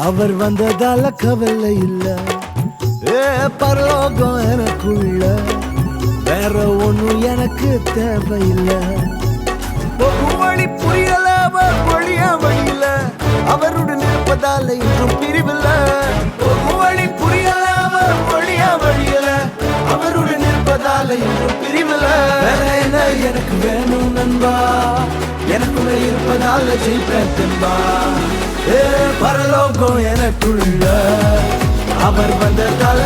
அவர் வந்ததால கவலை இல்ல, பரலோகம் எனக்குள்ள, வேற ஒண்ணும் எனக்கு தேவையில்லை. வழி புரியல, அவர் வழியா வழியில, அவருடன் இருப்பதால இன்றும் பிரிவில்ல. வழி புரியல, அவர் வழியா வழியில, அவருடன் இருப்பதால இன்றும் பிரிவில்ல. வேற என்ன எனக்கு வேணும் நண்பா, எனக்குள்ள இருப்பதால ஜெயிப்பேன் தெம்பா. பரலோகம் எனக்குள்ள, அவர் வந்ததால